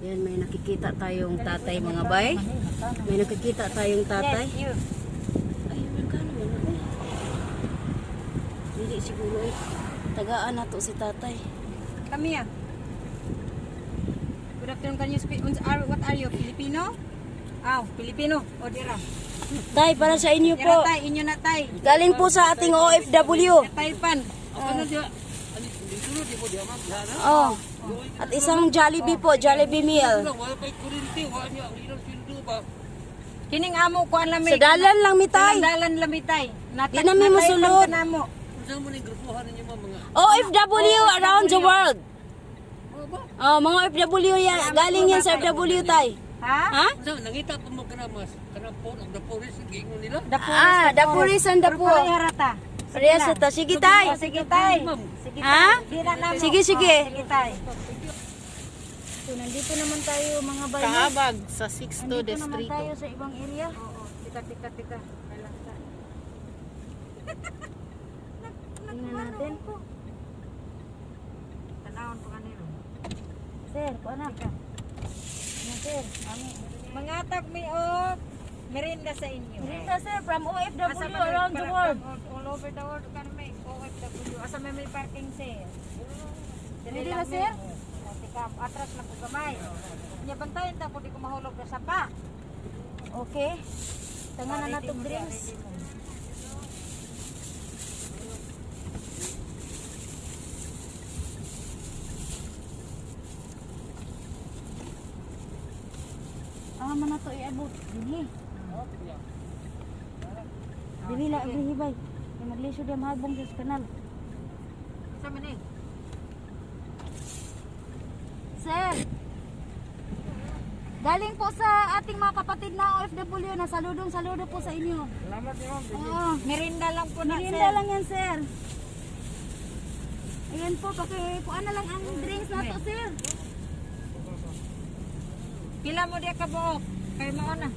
Yan, may nakikita tayong tatay mga bay. May nakikita tayong tatay. Yes, you. Ay, magkano man eh. Hindi siguro eh. Tagaan na to si tatay. Come here. Good afternoon. Can you speak? What are you? Filipino? Filipino. O, dira. Tay, para sa inyo Dira, po. tay. Inyo na, tay. Galing po sa ating OFW. Tay pan. Oh. At isang Jollibee po, Jollibee meal. Kining amo ko ang lamig. Sa dalan lang mi tay. Dalan lamitay. Di na mi musulod. OFW around the world. Oh, mga OFW yan. Galing yan sa OFW tay. Ha? Ha? Nangita pa mo kanamas, kanapon ang daporis ang giingon nila. Dapuris and dapo. Purpuray harata. Parehas ito. Sige tay. Sige, tay. Sige, Ha? tay. Di na namo. Sige, sige. Sige, tay. So, nandito naman tayo mga bayan. Kaabag sa 6 to Nandito naman distrito. tayo sa ibang area. Oo. Tika. Kailan ka? Tingnan natin. Tanawon po kanino. Sir, kuha na. Sir, Mga tag may merinda sa inyo. Rita sir, from OFW Asa man around the world. All over the world kan may OFW. Asa may parking sir. Ready na, sir? Tika, atras na po gamay. Nya bantayan ta ko di ko mahulog na sapa. Okay. Tangan na natong drinks. Man na to iabot. Dinhi. Dili la agrihibay. Kay maglisod ang magbong sa kanal. Sa man eh. Sir. Galing po sa ating mga kapatid na OFW na saludo po sa inyo. Salamat niyo. Oo. Merinda lang po na Merienda sir. lang yan, sir. Ayan po, kuan na lang ang drinks na to, sir. Pila mo dia ka buok. Kay mao na.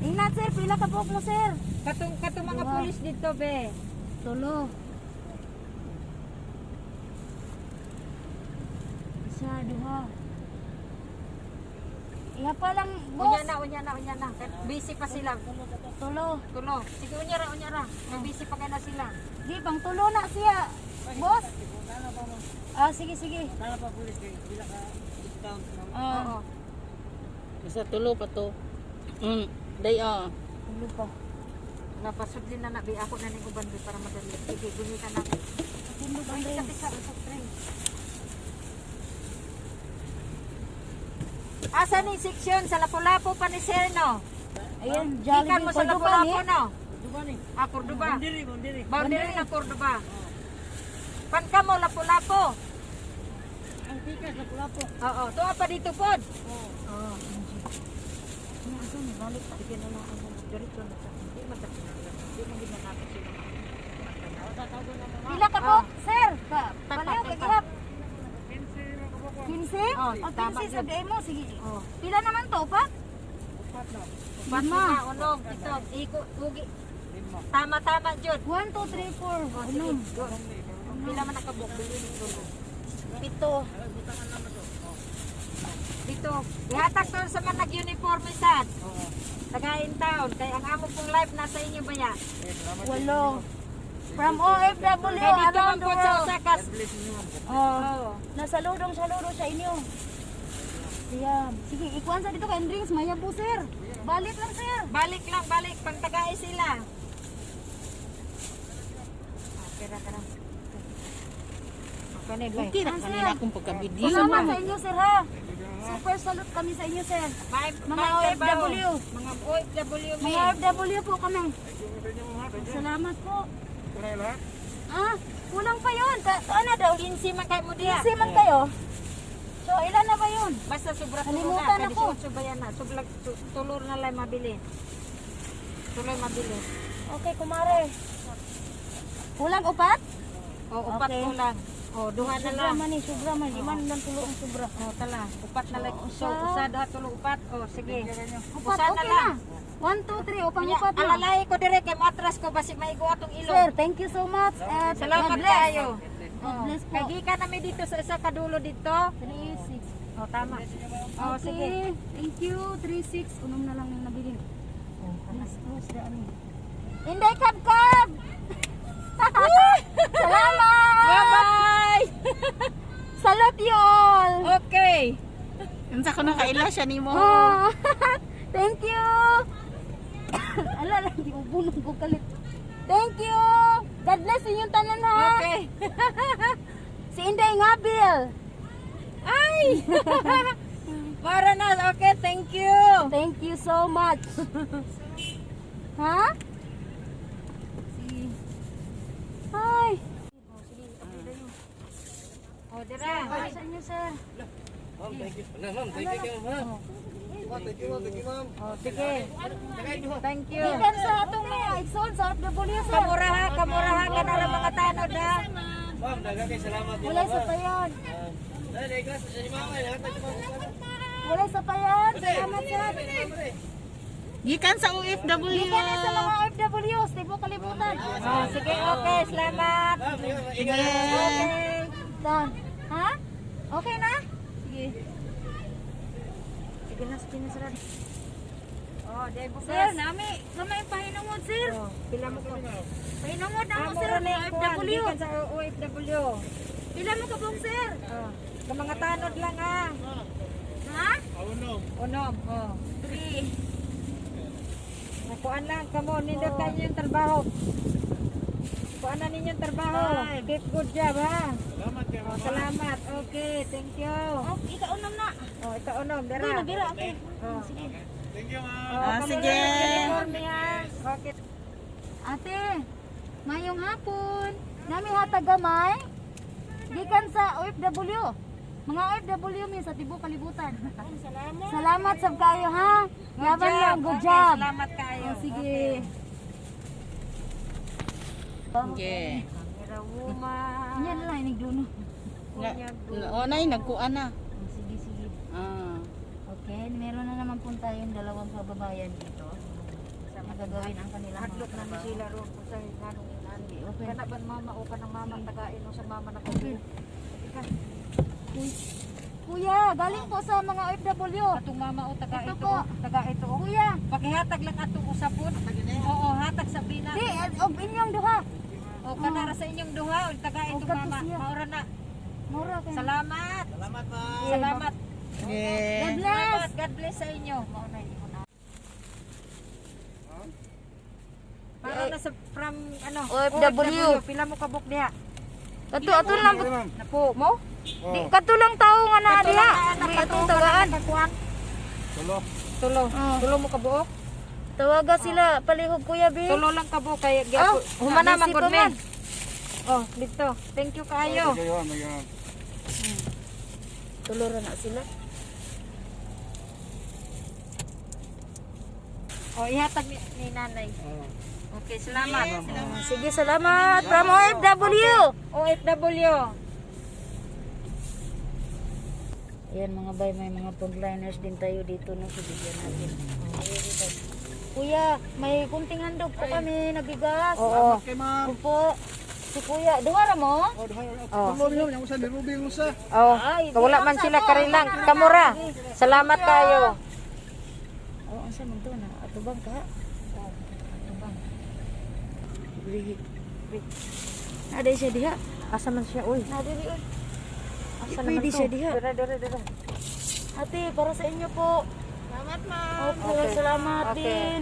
Ingnan, sir, pila ka buhok mo, sir. Katong mga Wow. pulis dito be. Tulo. Isa, duha. Iha pa lang, boss. Unya na. Busy pa sila. Tulo. Tulo. Sige unya ra. May busy pa kana sila. Di, pang tulo na siya. Boss. Sige. Nala pa pulis kay bila ka discount. Oo. Basta tulo pa to. Day Tulo pa. Napasud din na nabi ako na ning uban bi para madali. Sige, gunitan natin. Tindog ang drinks. Usap train. Asa ni section sa Lapu-Lapu pa ni Sir no? Ayan, Ikan Jollibee mo sa Cordoba, Lapu-Lapu eh. no? Duba ni. Cordoba. Bundiri. Boundary ng Cordoba. Pan ka mo Lapu-Lapu. Ang tikas na pula po. Oo, tuwa pa dito pod. Oo. Balik pa din na ako diretso na sa. Di man ta pinaglan. Di man din natin sila. Pila ka po, sir. Palayo, kagihap. 15? Oh, O, tama 15 sabi mo. Sige. Oh. Pila naman to, pa? Upat na unog ito. Iko ugi. Tama jud. 1, 2, 3, 4. Unom. Pila man nakabuk bili ni tulo. 7. Dito, ihatag to sa mga nag-uniforme sad. Tagain taon kay ang amo pong life nasa inyo ba ya? 8. From OFW Kay dito around man the po sa world. usakas. Oh, nasaludong sa inyo. Siya. Sige, ikuan sa dito kay drinks. Maya po, sir. Balik lang, sir. Balik pang tagay sila. Pera ka lang. Kanay bay. Okay na Ah, sir. kanila akong pagka-video. Salamat sa inyo, sir, ha. Super salute kami sa inyo, sir. Mga OFW. Mga OFW Mga men. OFW po kami. Salamat po. Kulang pa yun. Ano daw? 15 man kay mo diha. 15 man kayo. So, ilan na ba yun? Basta sobra tulo Nalimutan na. ako. Kadi subayan na. Tulor na lang mabili. Tuloy mabili. Okay, kumare. Kulang upat? O, upat Okay. kulang. O, duha na Sobra lang. man eh, sobra man. Di man lang tulo ang sobra. O, tala. Upat na lang. So, Usa. usa duha tulo upat. O, sige. Upat, Usa okay na. 1, 2, 3. Upang Kunya, upat na. alalay ko dire kay matras ko basi maigo atong ilong. Sir, thank you so much. At Salamat God bless. kayo. God bless po. Kay gikan nami dito sa isa ka dulo dito. 3, 6. Oh, tama. Oh, sige. Okay. Thank you. 3-6. Unom na lang yung nabili. Please close the ano. Inday kab-kab! Salamat! Bye-bye! Salute you all! Okay. Unsa ko na kaila siya nimo. Oh, thank you! Ala lang, di mo bunong ko kalit. Thank you! God bless inyong tanan ha! Okay. Si Inday Ngabil! Ay! Para na. Okay, thank you. Thank you so much! Ha? Sige. Hi! Oh, dira. Para sa inyo, sir. Ma'am, thank you. Ma'am, thank you, ma'am. Thank you, ma'am. Oh, sige. Thank you. Ikan sa atong mga igsoon sa FW, sir. Kamuraha ka na lang mga tanod ha. Ma'am, daghang salamat. Wala sa payan. Dali, gas, si mama, hatag mo. Wala sa payan. Salamat, sir. Gikan sa OFW. Ikan sa mga FW. Tibo kalibutan. Oh, sige, okay. Salamat. Ma'am, Sige. Okay. Dan. Ha? Okay na? Sige. Sige na, pinasarad. Oh, day bukas. Sir, nami. Kamay pahinungod, sir. Oh, pila mo ko. Pahinungod na ako, sir. Mura na Mga yung FW. gikan sa OFW. Pila mo ka bang, sir? Oh, sa mga tanod lang ha. Ha? Unom. Oh. 3. Nakuan lang kamo, nindot kayo yung trabaho. Kuan na ninyong trabaho. Keep good job ha. Salamat kayo. Oh, salamat. Okay, thank you. Oh, ikaunam na. Oh, ito unom, Hindi, dira. nabira. Okay. Oh. Sige. Oh, sige. Okay. Ate, mayong hapon. Nami hatagamay. Gikan sa OFW. Mga OFW min sa tibuok kalibutan. Salamat. Salamat sab kayo ha. Laban lang, good Okay, job. salamat kayo. Oh, sige. Okay. Kamera woman. Yan lang inig duno. O nay nagkuan na. Oh, sige, sige. Ah. Okay, meron na naman po tayong dalawang kababayan dito. Magagawin ang kanilang Hadlok na ni trabaho. sila ro kung sa kanong inani. Okay. Kana ba mama o kanang mama tagain o sa mama na kabuo. Kuya, galing po sa mga OFW. Atong mama o taga Ito ito. po. Taga ito. Kuya, Pakihatag lang atong usapon. Oo, hatag sa pina. di, og inyong duha. O kanara sa inyong duha o taga O, ito kato mama. siya. Maura na. Mura kayo. Salamat. Salamat, ma'am. Salamat. Okay. God bless. Salamat. God bless sa inyo. Mauna mo na. Para na sa from ano? OFW. Pila mo kabuk diha? Kato ato lang Napo mo? di kato lang tawo nga na diha. Di atong tagaan. Tulo. Tulo. Oh. Tulo mo kabuok? Tawaga sila palihog kuya bi. Tulo lang kabuok kay Oh, humana man busy gud pa me. man. Oh, dito. Thank you kaayo. Tulura na sila. Oh, ihatag ni nanay. Okay, salamat. Sige, salamat. From OFW. OFW. Ayan mga bay, may mga frontliners din tayo dito na bigyan natin. Kuya, may kunting handog po kami nagigas. Oo. Okay, ma'am. Opo. Si kuya, duwara mo? Oh. Tulo niyo, yung usa ni Ruby yung usa. Oh, Ay, wala man sila karilang. Kamura. Salamat kayo. Oh, ang sa to na atubang ka. Atubang. Bili. Ada siya diha. Asa man siya uy? Na diri oy. Asa Pwede naman to? siya diha. Dira. Ate, para sa inyo po. Salamat ma'am. Opo, Okay. salamat Okay. din.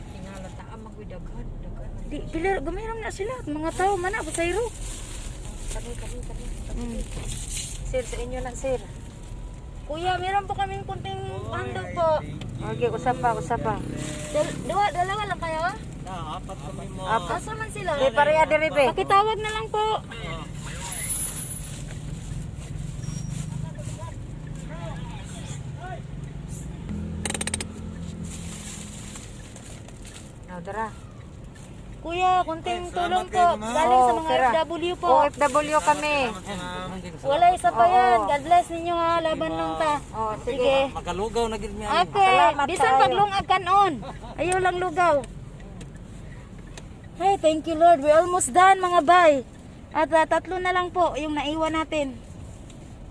Tingala ta magwidaghan. Di, pila, gumiram na sila. Mga tao man na, pasayro. Kani. Sir, sa inyo lang sir. Kuya, meron po kaming kunting handog po. Okay, usap pa. Dalawa lang kayo? Apat kami mo. Asa man sila? Di pareha diri be. Pakitawag na lang po. No, dara. Kuya, kunting tulong po. kayo, ma'am. Galing sa Oo, mga tira. FW po. OFW kami. Wala isa pa yan. Oo. God bless ninyo ha. Laban lang ta. Oh, Sige. sige. Magalugaw na gid niya. Okay. Salamat Bisan kayo. paglungag kanon. Ayaw lang lugaw. Hey, thank you Lord. We're almost done mga bay. At tatlo na lang po yung naiwan natin.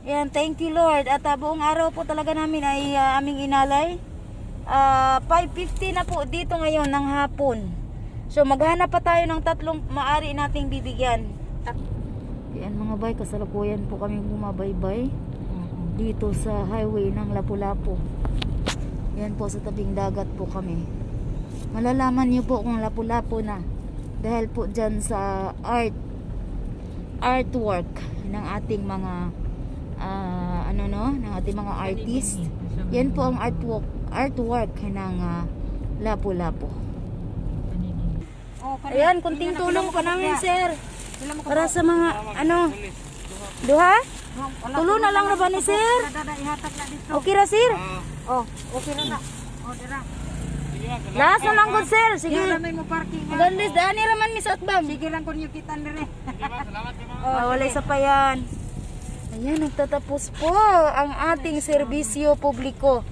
Yan, thank you Lord. At buong araw po talaga namin ay aming inalay. 5:50 na po dito ngayon ng hapon. So maghanap pa tayo ng tatlong maari nating bibigyan. Yan mga bay, kasalukuyan po kami bumabaybay dito sa highway ng Lapu-Lapu. Yan po, sa tabing dagat po kami. Malalaman niyo po kung Lapu-Lapu na dahil po dyan sa artwork ng ating mga ng ating mga artist. Yan po ang artwork ng Lapu-Lapu. Ayan, kunting tulong pa namin sir para sa mga duha? Tulo na lang na ba ni sir? Okay ra sir? Okay na. Dira. Last na lang good sir. Sige. May mo parking. Gandis daan ni raman mi sa atbang. Sige lang kun yung kita dire. Walay sa payan. Ayan, nagtatapos po ang ating serbisyo publiko.